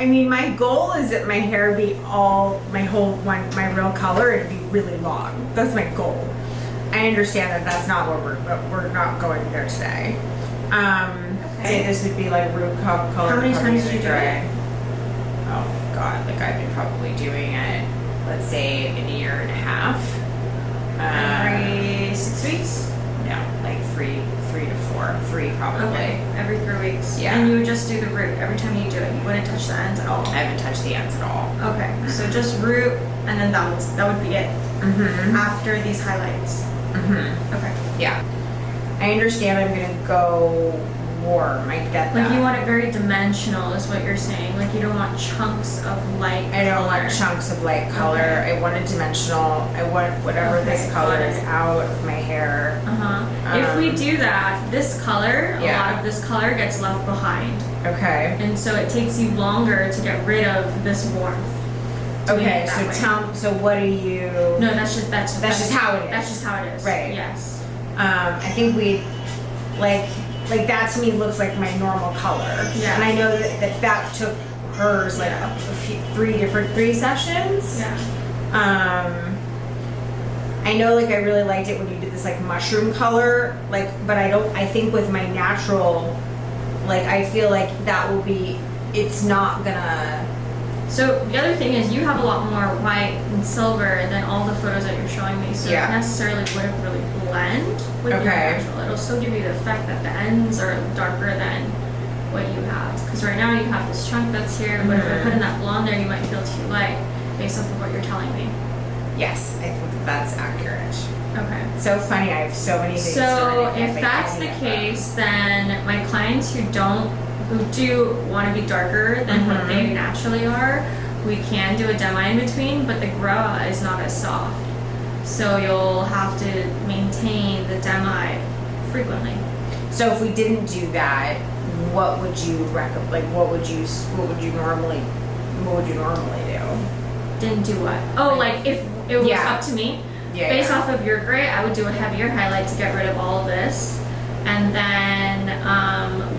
I mean, my goal is that my hair be my real color, and be really long. That's my goal. I understand that that's not what we're not going there today. Okay. This would be like root color. How many times did you do it? Oh God, like I've been probably doing it, let's say, in a year and a half. Every 6 weeks? No, like three to four, three probably. Okay, every 3 weeks. Yeah. And you would just do the root every time you do it. You wouldn't touch the ends at all. I haven't touched the ends at all. Okay, so just root, and then that would be it. Mm-hmm. After these highlights. Mm-hmm. Okay. Yeah. I understand I'm gonna go warm. I get that. Like you want it very dimensional, is what you're saying. Like you don't want chunks of light. I don't color. want chunks of light color. Okay. I want it dimensional. I want whatever this color got is it. out of my hair. If we do that, this color, a Yeah. lot of this color gets left behind. Okay. And so it takes you longer to get rid of this warmth. Okay, so what do you... No, that's just how it is. That's just how it is. Right. Yes. I think we, like that to me looks like my normal color. Yeah. And I know that took hers like Yeah. three sessions. Yeah. I know like I really liked it when you did this like mushroom color, but I think with my natural, like I feel like it's not gonna... So the other thing is you have a lot more white and silver than all the photos that you're showing me, so Yeah. it necessarily wouldn't really blend with your natural. It'll still give you the effect that the ends are darker than what you have. Because right now you have this chunk that's here, but if I put in that blonde there, you might feel too light based off of what you're telling me. Yes, I think that's accurate. Okay. So funny, I have so many things. So if that's the case, then my clients who do want to be darker than what they naturally are, we can do a demi in between, but the grow is not as soft. So you'll have to maintain the demi frequently. So if we didn't do that, what would you recommend? Like, what would you normally do? Didn't do what? Oh, like if it was up to me, based off of your gray, I would do a heavier highlight to get rid of all of this. And then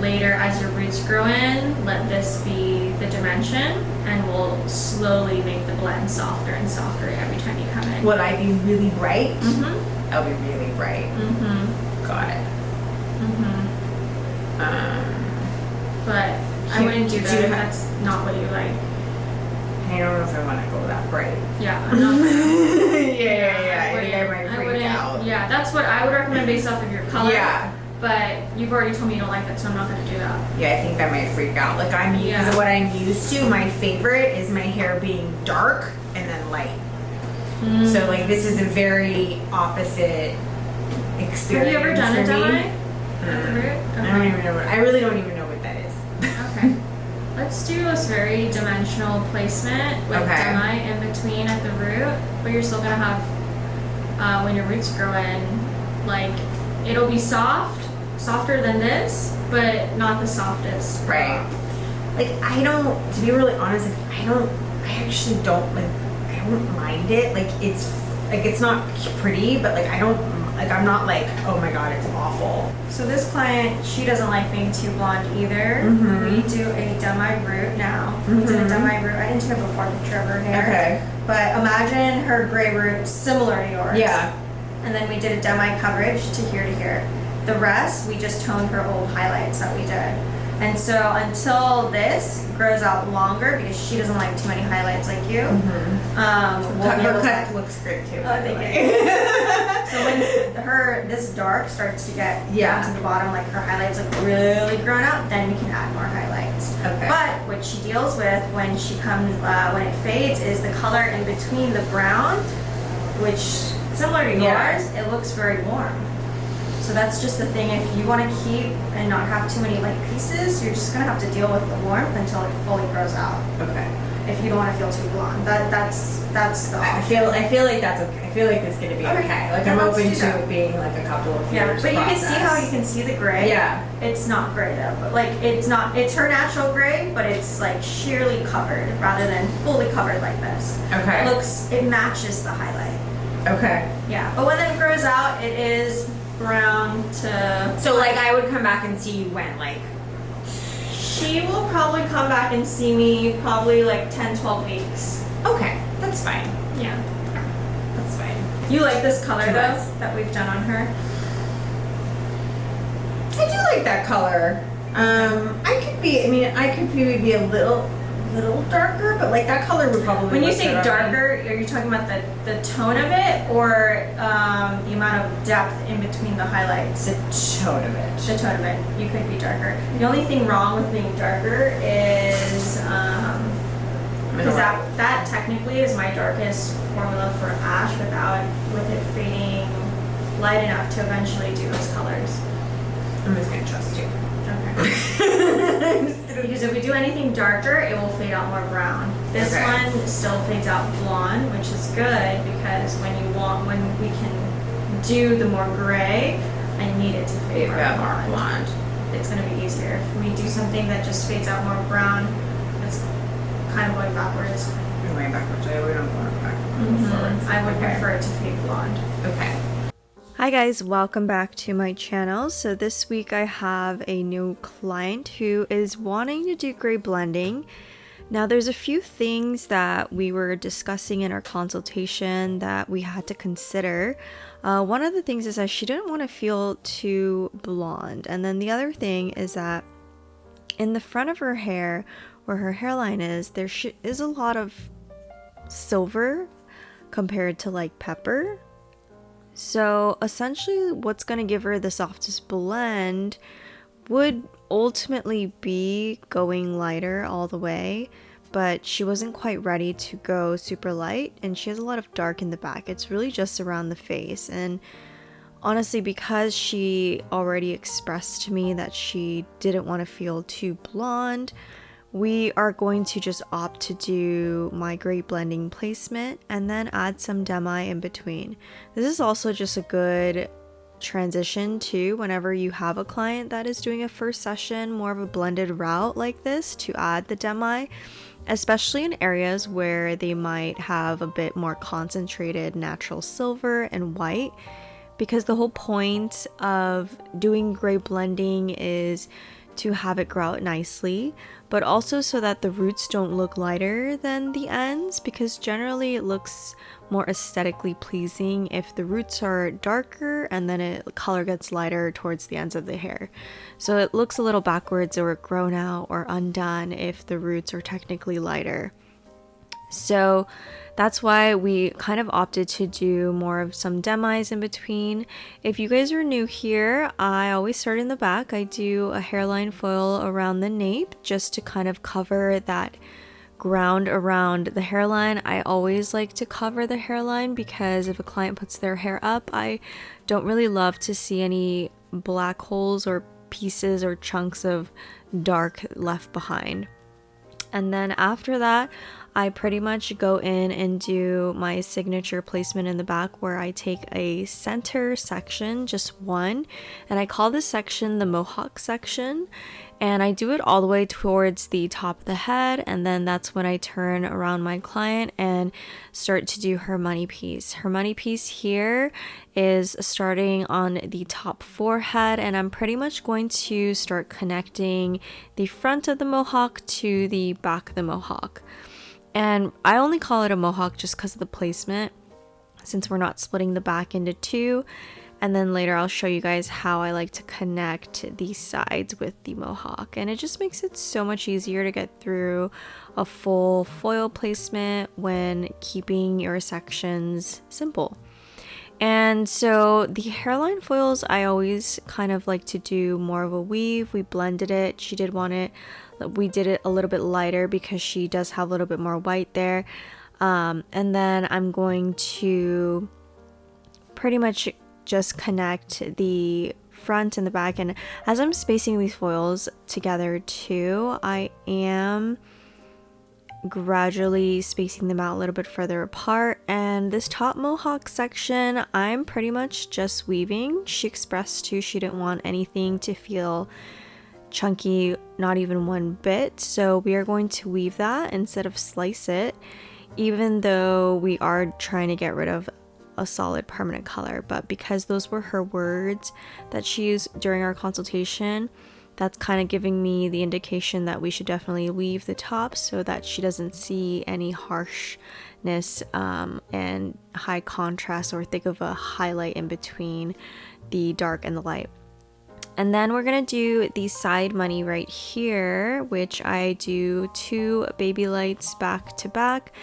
later, as your roots grow in, let this be the dimension, and we'll slowly make the blend softer and softer every time you come in. Would I be really bright? Mm-hmm. I'll be really bright. Mm-hmm. Got it. Mm-hmm. But I wouldn't do that if that's not what you like. I don't know if I want to go that bright. Yeah, I'm not. yeah. I think I might freak out. Yeah, that's what I would recommend based off of your color. Yeah. But you've already told me you don't like that, so I'm not going to do that. Yeah, I think that might freak out. Like because of what I'm used to, my favorite is my hair being dark and then light. So like this is a very opposite experience. Have you ever done a demi? I really don't even know what that is. Okay. Let's do a very dimensional placement with demi in between at the root, but you're still going to have, when your roots grow in, like, it'll be softer than this, but not the softest. Right. Like, to be really honest, I actually don't mind it. It's not pretty, but I'm not like, oh my god, it's awful. So this client, she doesn't like being too blonde either. We do a demi root now. We did a demi root. I didn't take a before picture of her hair. Okay. But imagine her gray root similar to yours. Yeah. And then we did a demi coverage to here. The rest, we just toned her old highlights that we did. And so until this grows out longer, because she doesn't like too many highlights like you, her cut looks great too. Oh, thank you. So when this dark starts to get down to the bottom, like her highlights look really grown out, then we can add more highlights. Okay. But what she deals with when she comes, when it fades, is the color in between the brown, which similar to yours, it looks very warm. So that's just the thing. If you want to keep and not have too many light pieces, you're just gonna have to deal with the warmth until it fully grows out. Okay. If you don't want to feel too blonde, that's the. I feel like that's okay. I feel like it's gonna be okay. Like I'm open to it being like a couple of years. But you can see how you can see the gray. Yeah. It's not gray though, but like it's her natural gray, but it's like sheerly covered rather than fully covered like this. Okay. It matches the highlight. Okay. Yeah, but when it grows out, it is brown to. So like I would come back and see you when, like She will probably come back and see me probably like 10-12 weeks. Okay, that's fine. Yeah. That's fine. You like this color though that we've done on her? I do like that color. I could maybe be a little darker, but like that color would probably. When you say darker, are you talking about the tone of it or the amount of depth in between the highlights? The tone of it. The tone of it. You could be darker. The only thing wrong with being darker is because that technically is my darkest formula for ash with it fading light enough to eventually do those colors. I'm just gonna trust you. Okay. Because if we do anything darker, it will fade out more brown. This one still fades out blonde, which is good because when we can do the more gray, I need it to fade more blonde. It's gonna be easier. If we do something that just fades out more brown, it's kind of going backwards. You're going backwards. We don't go backwards. I would prefer it to fade blonde. Okay. Hi guys, welcome back to my channel. So this week I have a new client who is wanting to do gray blending. Now there's a few things that we were discussing in our consultation that we had to consider. One of the things is that she didn't want to feel too blonde, and then the other thing is that in the front of her hair where her hairline is, there is a lot of silver compared to like pepper. So essentially what's going to give her the softest blend would ultimately be going lighter all the way, but she wasn't quite ready to go super light, and she has a lot of dark in the back. It's really just around the face, and honestly, because she already expressed to me that she didn't want to feel too blonde, we are going to just opt to do my gray blending placement and then add some demi in between. This is also just a good transition too whenever you have a client that is doing a first session, more of a blended route like this, to add the demi, especially in areas where they might have a bit more concentrated natural silver and white, because the whole point of doing gray blending is to have it grow out nicely, but also so that the roots don't look lighter than the ends, because generally it looks more aesthetically pleasing if the roots are darker and then the color gets lighter towards the ends of the hair. So it looks a little backwards or grown out or undone if the roots are technically lighter. So that's why we kind of opted to do more of some demis in between. If you guys are new here, I always start in the back. I do a hairline foil around the nape just to kind of cover that ground around the hairline. I always like to cover the hairline because if a client puts their hair up, I don't really love to see any black holes or pieces or chunks of dark left behind. And then after that, I pretty much go in and do my signature placement in the back, where I take a center section, just one, and I call this section the mohawk section, and I do it all the way towards the top of the head, and then that's when I turn around my client and start to do her money piece. Her money piece here is starting on the top forehead, and I'm pretty much going to start connecting the front of the mohawk to the back of the mohawk. And I only call it a mohawk just because of the placement, since we're not splitting the back into two. And then later I'll show you guys how I like to connect these sides with the mohawk. And it just makes it so much easier to get through a full foil placement when keeping your sections simple. And so the hairline foils, I always kind of like to do more of a weave. We blended it. She did want it. We did it a little bit lighter because she does have a little bit more white there. And then I'm going to pretty much just connect the front and the back. And as I'm spacing these foils together too, I am gradually spacing them out a little bit further apart. And this top mohawk section, I'm pretty much just weaving. She expressed too she didn't want anything to feel chunky, not even one bit, so we are going to weave that instead of slice it, even though we are trying to get rid of a solid permanent color. But because those were her words that she used during our consultation, That's kind of giving me the indication that we should definitely weave the top so that she doesn't see any harshness and high contrast, or think of a highlight in between the dark and the light. And then we're gonna do the side money right here, which I do 2 baby lights back to back,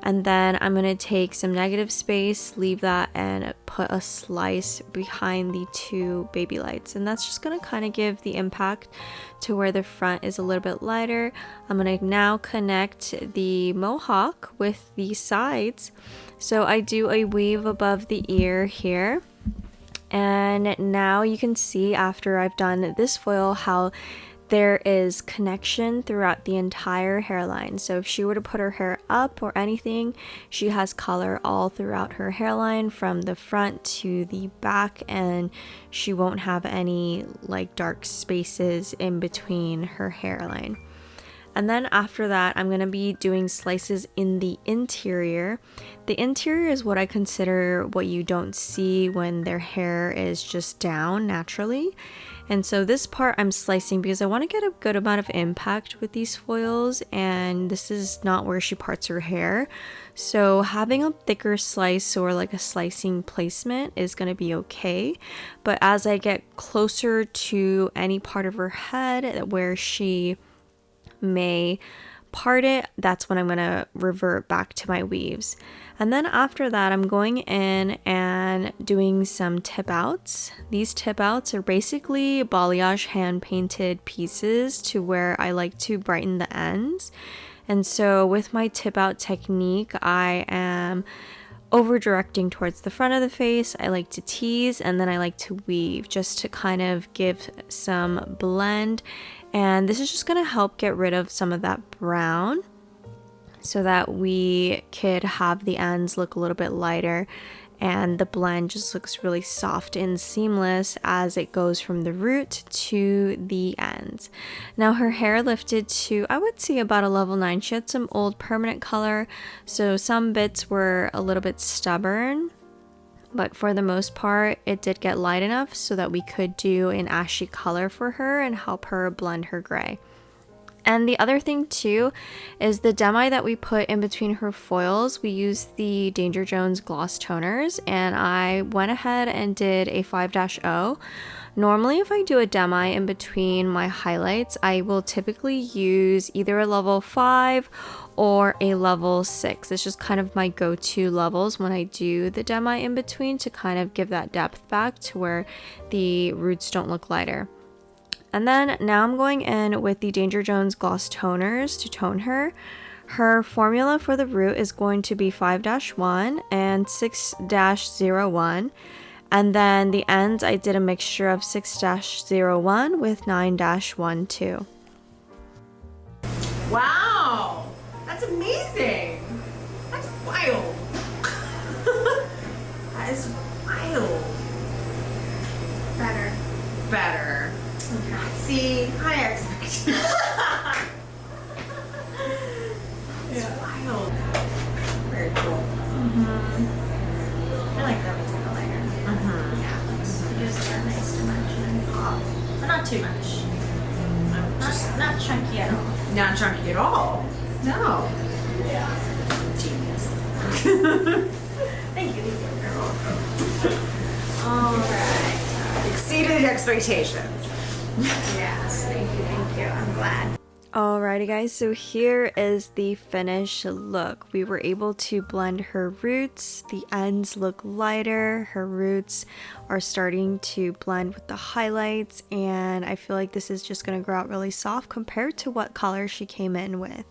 and then I'm gonna take some negative space, leave that, and put a slice behind the 2 baby lights, and that's just gonna kind of give the impact to where the front is a little bit lighter. I'm gonna now connect the mohawk with the sides, so I do a weave above the ear here. And now you can see, after I've done this foil, how there is connection throughout the entire hairline. So if she were to put her hair up or anything, she has color all throughout her hairline from the front to the back, and she won't have any like dark spaces in between her hairline. And then after that, I'm going to be doing slices in the interior. The interior is what I consider what you don't see when their hair is just down naturally. And so this part I'm slicing because I want to get a good amount of impact with these foils, and this is not where she parts her hair. So having a thicker slice or like a slicing placement is going to be okay. But as I get closer to any part of her head where she may part it, that's when I'm going to revert back to my weaves. And then after that, I'm going in and doing some tip outs. These tip outs are basically balayage hand painted pieces to where I like to brighten the ends. And so with my tip out technique, I am over directing towards the front of the face. I like to tease, and then I like to weave just to kind of give some blend. And this is just going to help get rid of some of that brown so that we could have the ends look a little bit lighter, and the blend just looks really soft and seamless as it goes from the root to the ends. Now her hair lifted to, I would say, about a level 9. She had some old permanent color, so some bits were a little bit stubborn, but for the most part it did get light enough so that we could do an ashy color for her and help her blend her gray. And the other thing too is the demi that we put in between her foils. We used the Danger Jones gloss toners, and I went ahead and did a 5-0. Normally if I do a demi in between my highlights, I will typically use either a level 5 or a level 6. It's just kind of my go-to levels when I do the demi in between, to kind of give that depth back to where the roots don't look lighter. And then now I'm going in with the Danger Jones gloss toners to tone her. Her formula for the root is going to be 5-1 and 6-01. And then the ends, I did a mixture of 6-01 with 9-12. Wow, that's amazing. That's wild. That is wild. Better. Okay. See, high expectations. It's wild. Very cool. I like that with the lighter. Yeah, it gives it a nice dimension and pop, but not too much. Not chunky at all. Not chunky at all. No. Yeah. Genius. Thank you. All right. Exceeded expectations. Yes, thank you. I'm glad. Alrighty guys, so here is the finished look. We were able to blend her roots. The ends look lighter. Her roots are starting to blend with the highlights, and I feel like this is just going to grow out really soft compared to what color she came in with.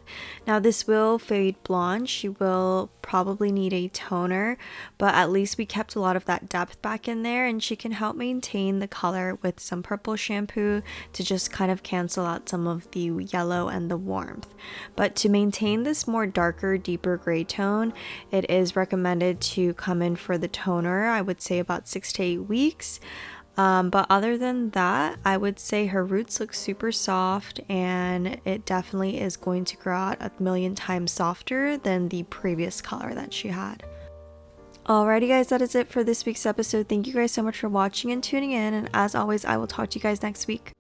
Now this will fade blonde. She will probably need a toner, but at least we kept a lot of that depth back in there, and she can help maintain the color with some purple shampoo to just kind of cancel out some of the yellow and the warmth. But to maintain this more darker, deeper gray tone, it is recommended to come in for the toner, I would say about 6 to 8 weeks. But other than that, I would say her roots look super soft, and it definitely is going to grow out a million times softer than the previous color that she had. Alrighty guys, that is it for this week's episode. Thank you guys so much for watching and tuning in, and as always, I will talk to you guys next week.